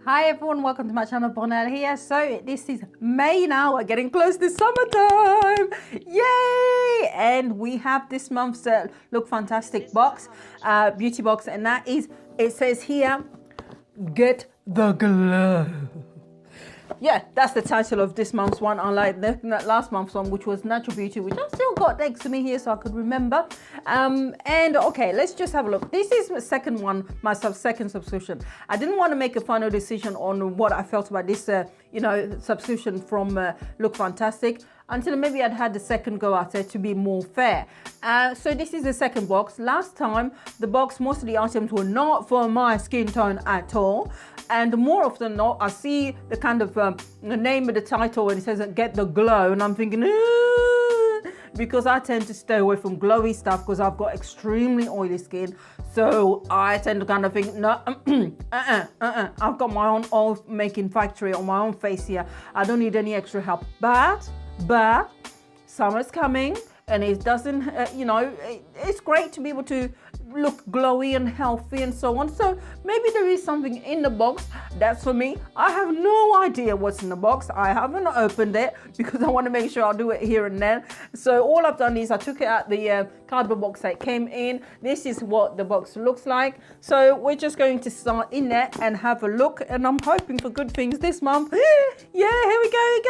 Hi everyone, welcome to my channel. Brunel here. So this is May now, we're getting close to summertime, yay! And we have this month's Lookfantastic box, beauty box, and that is, it says here, get the glow. Yeah, that's the title of this month's one, unlike the last month's one, which was Natural Beauty, which I've still got next to me here so I could remember. And okay, let's just have a look. This is my second one, my second subscription. I didn't want to make a final decision on what I felt about this, subscription from Lookfantastic until maybe I'd had the second go at it to be more fair. So this is the second box. Last time, the box, most of the items were not for my skin tone at all. And more often than not, I see the kind of the name of the title and it says get the glow, and I'm thinking, because I tend to stay away from glowy stuff because I've got extremely oily skin. So I tend to kind of think, no, I've got my own oil making factory on my own face here. I don't need any extra help. But summer's coming and it doesn't, it's great to be able to look glowy and healthy and so on. So maybe there is something in the box that's for me. I have no idea what's in the box. I haven't opened it because I want to make sure I'll do it here and then. So all I've done is I took it out the cardboard box that it came in. This is what the box looks like. So we're just going to start in there and have a look, and I'm hoping for good things this month. Yeah, here we go.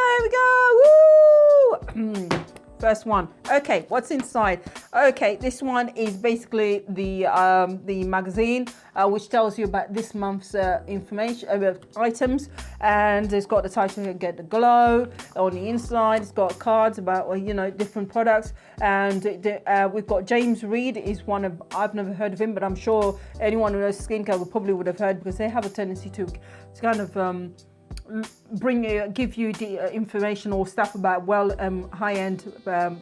Woo! First one. Okay, what's inside? Okay, this one is basically the magazine, which tells you about this month's information about items, and it's got the title "Get the Glow" on the inside. It's got cards about different products, and we've got James Reed is one of, I've never heard of him, but I'm sure anyone who knows skincare would have heard, because they have a tendency to kind of give you the information or stuff about high-end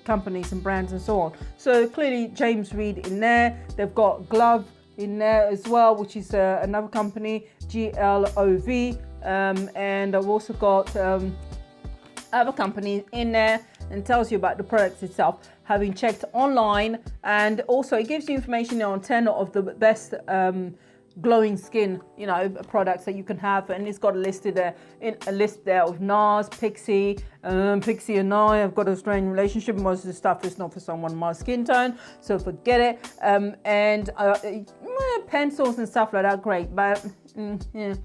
companies and brands and so on. So clearly James Reed in there. They've got Glove in there as well, which is another company, GLOV, and I've also got other companies in there, and tells you about the products itself, having checked online, and also it gives you information on 10 of the best glowing skin products that you can have, and it's got a list there of NARS, Pixie and I have got a strange relationship. Most of the stuff is not for someone my skin tone, so forget it. And pencils and stuff like that, great, but yeah.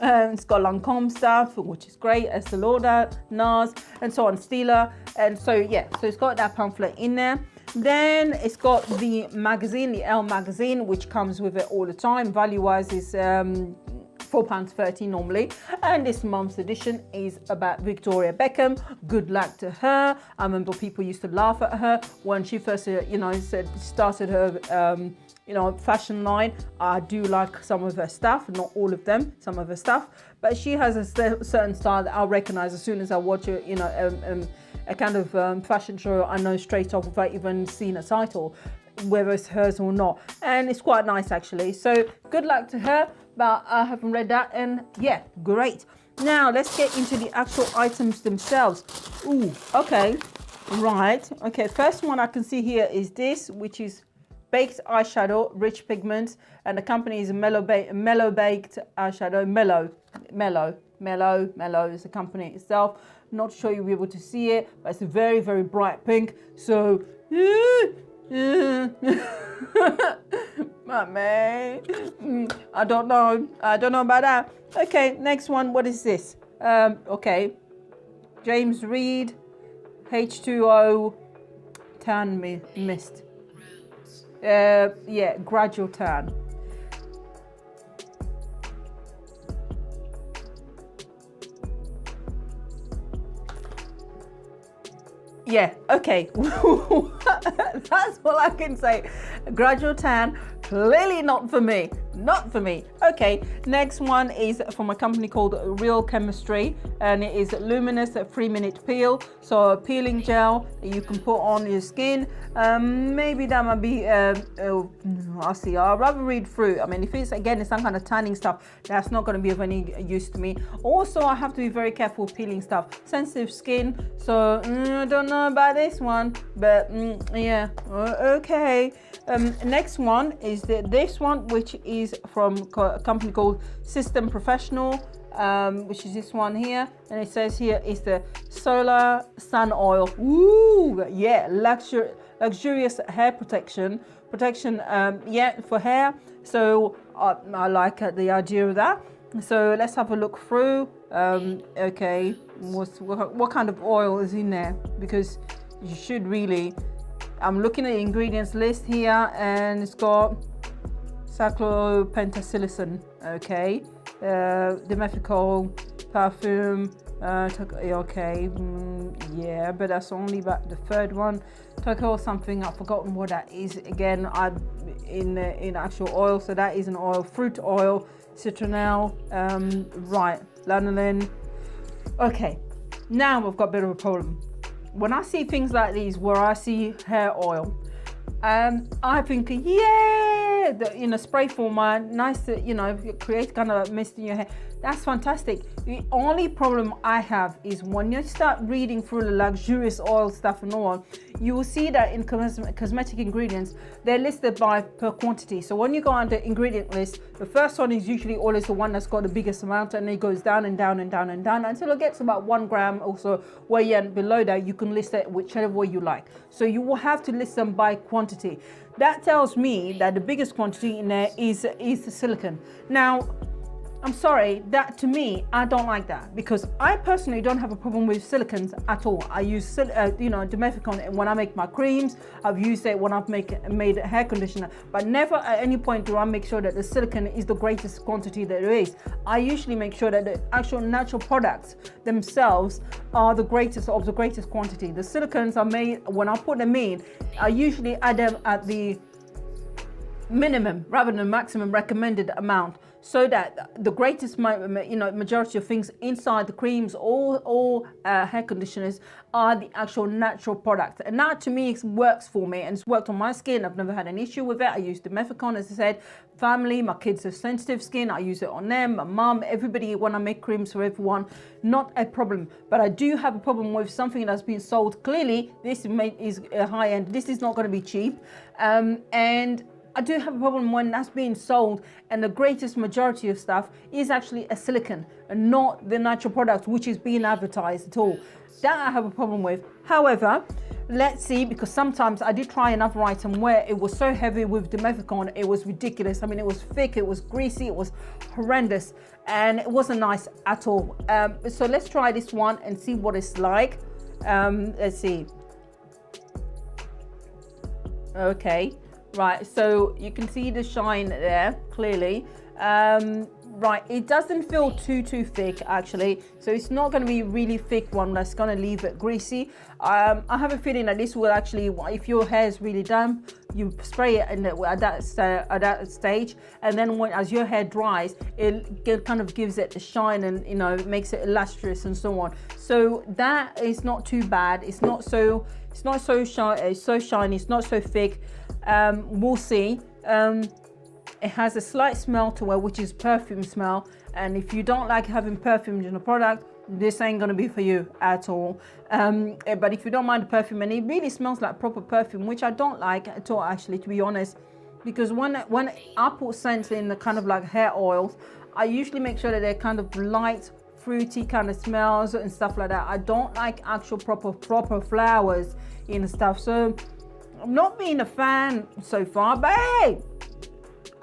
It's got Lancome stuff, which is great, Estee Lauder, NARS, and so on, Stila, and so yeah, so it's got that pamphlet in there. Then it's got the magazine, the Elle magazine, which comes with it all the time. Value-wise is £4.30 normally, and this month's edition is about Victoria Beckham. Good luck to her. I remember people used to laugh at her when she first, started her, fashion line. I do like some of her stuff, not all of them, some of her stuff, but she has a certain style that I'll recognize as soon as I watch a kind of fashion show. I know straight off without even seeing a title whether it's hers or not, and it's quite nice actually. So good luck to her, but I haven't read that, and yeah, great. Now let's get into the actual items themselves. Ooh, okay, right, okay, first one I can see here is this, which is baked eyeshadow, rich pigment, and the company is Mellow Baked Eyeshadow. Mellow is the company itself. Not sure you'll be able to see it, but it's a very, very bright pink. So, I don't know about that. Okay, next one. What is this? Okay, James Reed H2O tan mist. Yeah, gradual tan. Yeah, okay. That's all I can say. Gradual tan, clearly not for me. Not for me. Okay, next one is from a company called Real Chemistry, and it is luminous 3-minute peel. So a peeling gel that you can put on your skin. Maybe that might be, I'll see. I'll rather read through. I mean, if it's some kind of tanning stuff, that's not going to be of any use to me. Also, I have to be very careful peeling stuff. Sensitive skin, so I don't know about this one, but yeah, okay. Next one is this one, which is is from a company called System Professional, which is this one here, and it says here is the solar sun oil. Ooh, yeah, luxurious hair protection, yeah, for hair. So I like the idea of that. So let's have a look through. Okay, what kind of oil is in there? Because you should really. I'm looking at the ingredients list here, and it's got cyclopentasilicon, okay, dimethicol, perfume, okay, yeah, but that's only about the third one. Toco something, I've forgotten what that is. Again, in actual oil, so that is an oil, fruit oil, citronelle, right, lanolin. Okay, now I've got a bit of a problem. When I see things like these, where I see hair oil, I think, yeah, spray format, nice to, create kind of a mist in your hair. That's fantastic. The only problem I have is when you start reading through the luxurious oil stuff and all, you will see that in cosmetic ingredients, they're listed per quantity. So when you go on the ingredient list, the first one is usually always the one that's got the biggest amount, and it goes down and down and down and down until it gets about 1 gram or so. Way and below that, you can list it whichever way you like. So you will have to list them by quantity. That tells me that the biggest quantity in there is the silicone. Now, I'm sorry, that to me, I don't like that, because I personally don't have a problem with silicones at all. I use, dimethicone when I make my creams. I've used it when I've made a hair conditioner, but never at any point do I make sure that the silicone is the greatest quantity that there is. I usually make sure that the actual natural products themselves are the greatest of the greatest quantity. The silicones are made, when I put them in, I usually add them at the minimum rather than maximum recommended amount, so that the greatest majority of things inside the creams or hair conditioners are the actual natural product. And that to me works for me, and it's worked on my skin. I've never had an issue with it. I use dimethicone, as I said. Family, my kids have sensitive skin, I use it on them, my mum, everybody, when I make creams for everyone, not a problem. But I do have a problem with something that's been sold. Clearly this is a high end, this is not going to be cheap, and I do have a problem when that's being sold and the greatest majority of stuff is actually a silicone and not the natural product which is being advertised at all. That I have a problem with. However, let's see, because sometimes I did try another item where it was so heavy with dimethicone, it was ridiculous. I mean, it was thick, it was greasy, it was horrendous, and it wasn't nice at all. So let's try this one and see what it's like. Let's see. Okay. Right, so you can see the shine there clearly. Right, it doesn't feel too thick actually, so it's not going to be a really thick one that's going to leave it greasy. I have a feeling that this will actually, if your hair is really damp, you spray it at that stage, and then as your hair dries, it kind of gives it a shine, and it makes it illustrious and so on. So that is not too bad. It's not so shiny, it's not so thick. We'll see. It has a slight smell to it, which is perfume smell, and if you don't like having perfume in a product, this ain't gonna be for you at all. But if you don't mind the perfume, and it really smells like proper perfume, which I don't like at all actually, to be honest, because when I put scents in the kind of like hair oils, I usually make sure that they're kind of light, fruity kind of smells and stuff like that. I don't like actual proper flowers in stuff, so I'm not being a fan so far. But hey,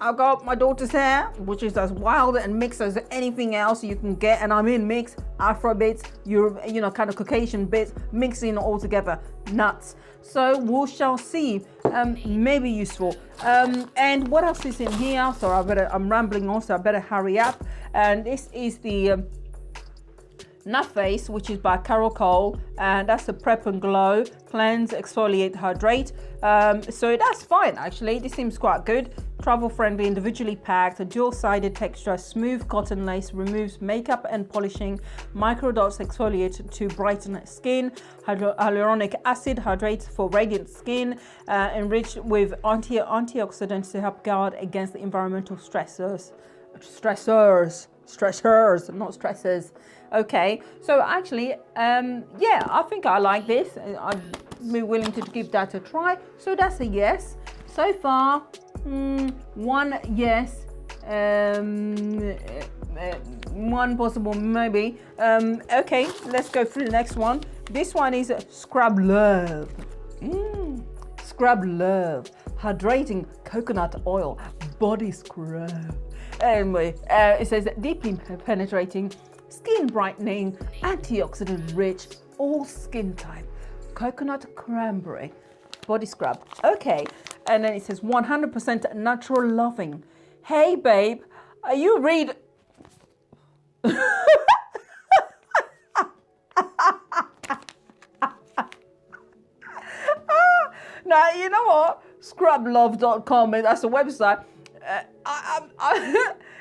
I got my daughter's hair, which is as wild and mixed as anything else you can get, and I'm in mix, Afro bits, kind of Caucasian bits, mixing all together, nuts. So we shall see. Maybe useful. And what else is in here? So I'm rambling on, so I better hurry up. And this is the Nut Face, which is by Carol Cole, and that's the Prep and Glow Cleanse, Exfoliate, Hydrate. So that's fine actually. This seems quite good. Travel friendly, individually packed, a dual-sided texture, smooth cotton lace, removes makeup and polishing, micro dots exfoliate to brighten skin, hyaluronic acid hydrates for radiant skin, enriched with antioxidants to help guard against the environmental stressors, not stressors. Okay, so actually, yeah, I think I like this. I'd be willing to give that a try. So that's a yes. So far, 1 yes, One possible maybe. Okay, let's go through the next one. This one is Scrub Love. Scrub Love, hydrating coconut oil body scrub. Anyway, it says deeply penetrating, skin brightening, antioxidant rich, all skin type, coconut cranberry body scrub. Okay, and then it says 100% natural loving. Hey babe, are you read? Now, you know what? Scrublove.com, that's a website.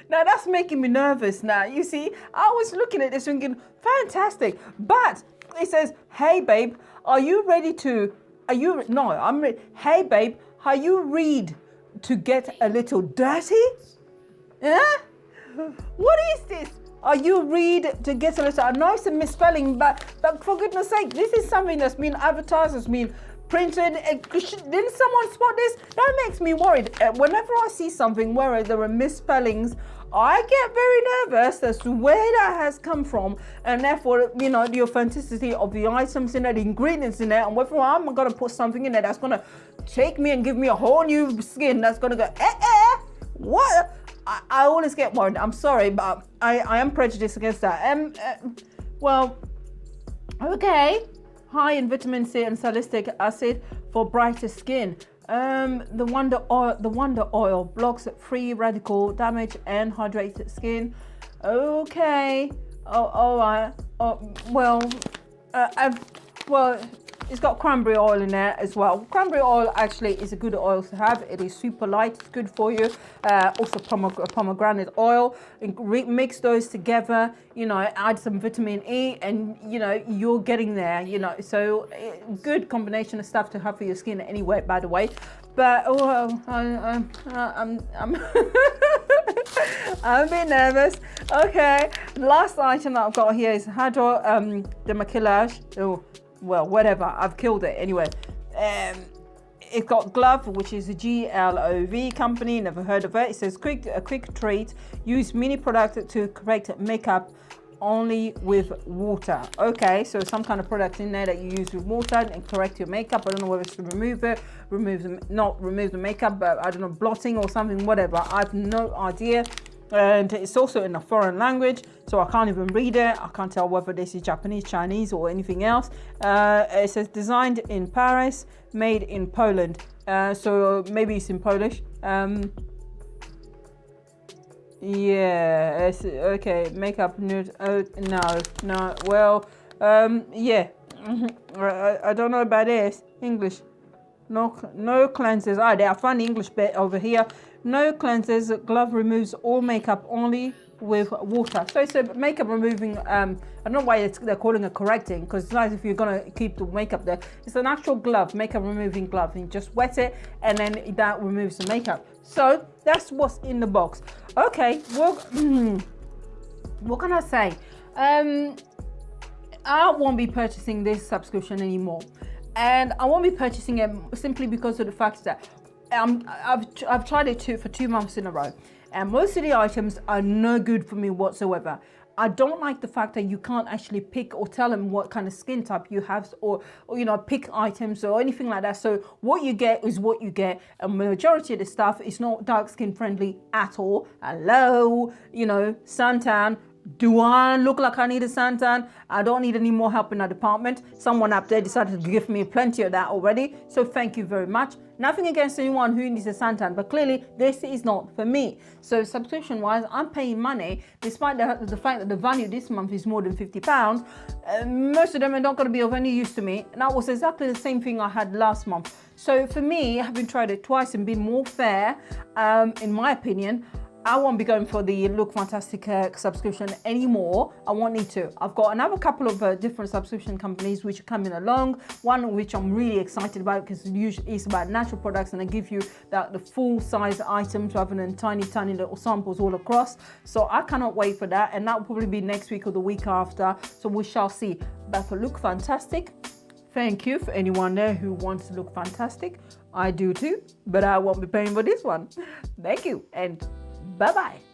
Now, that's making me nervous now. You see, I was looking at this thinking, fantastic. But it says, hey, babe, are you ready to... Hey, babe, are you ready to get a little dirty? Huh? What is this? Are you ready to get a little... I know it's a misspelling, but for goodness sake, this is something that's been advertised, that's been printed. Didn't someone spot this? That makes me worried. Whenever I see something where there are misspellings, I get very nervous as to where that has come from, and therefore, you know, the authenticity of the items in there, the ingredients in there, and whether I'm going to put something in there that's going to take me and give me a whole new skin that's going to go, what? I always get worried. I'm sorry, but I am prejudiced against that. Well, okay. High in vitamin C and salicylic acid for brighter skin. The Wonder Oil blocks free radical damage and hydrated skin. Okay. All right. Well, it's got cranberry oil in there as well. Cranberry oil actually is a good oil to have. It is super light. It's good for you. Also pomegranate oil. Mix those together. You know, add some vitamin E, and you know you're getting there. You know, so good combination of stuff to have for your skin anyway. By the way, but I'm I'm a bit nervous. Okay, last item that I've got here is Hydro Demaquillage. Oh. Well, whatever, I've killed it anyway. It's got Glove, which is a GLOV company, never heard of it. It says a quick treat, use mini product to correct makeup only with water. Okay, so some kind of product in there that you use with water and correct your makeup. I don't know whether it's to not remove the makeup, but I don't know, blotting or something, whatever. I have no idea. And it's also in a foreign language, so I can't even read it. I can't tell whether this is Japanese, Chinese, or anything else. It says designed in Paris, made in Poland. So maybe it's in Polish. Yeah, it's, okay, makeup nude. Oh, no. Well, yeah. I don't know about this. English. No cleansers. I found the English bit over here. No cleansers. Glove removes all makeup only with water. So it's a makeup removing. I don't know why they're calling it correcting, because it's nice if you're gonna keep the makeup there. It's an actual glove, makeup removing glove. You just wet it, and then that removes the makeup. So that's what's in the box. Okay. Well, what can I say? I won't be purchasing this subscription anymore. And I won't be purchasing it simply because of the fact that I've tried it for 2 months in a row, and most of the items are no good for me whatsoever. I don't like the fact that you can't actually pick or tell them what kind of skin type you have, or you know, pick items or anything like that. So what you get is what you get, and the majority of the stuff is not dark skin friendly at all. Hello, you know, suntan. Do I look like I need a suntan? I don't need any more help in that department. Someone up there decided to give me plenty of that already. So thank you very much. Nothing against anyone who needs a suntan, but clearly this is not for me. So subscription wise, I'm paying money, despite the fact that the value this month is more than £50. Most of them are not going to be of any use to me. And that was exactly the same thing I had last month. So for me, having tried it twice and been more fair, in my opinion, I won't be going for the Lookfantastic subscription anymore. I won't need to. I've got another couple of different subscription companies which are coming along. One which I'm really excited about because usually it's about natural products, and they give you the full size items rather than tiny little samples all across. So I cannot wait for that, and that will probably be next week or the week after. So we shall see. But for Lookfantastic, thank you for anyone there who wants to look fantastic. I do too, but I won't be paying for this one. Thank you, and Bye-bye.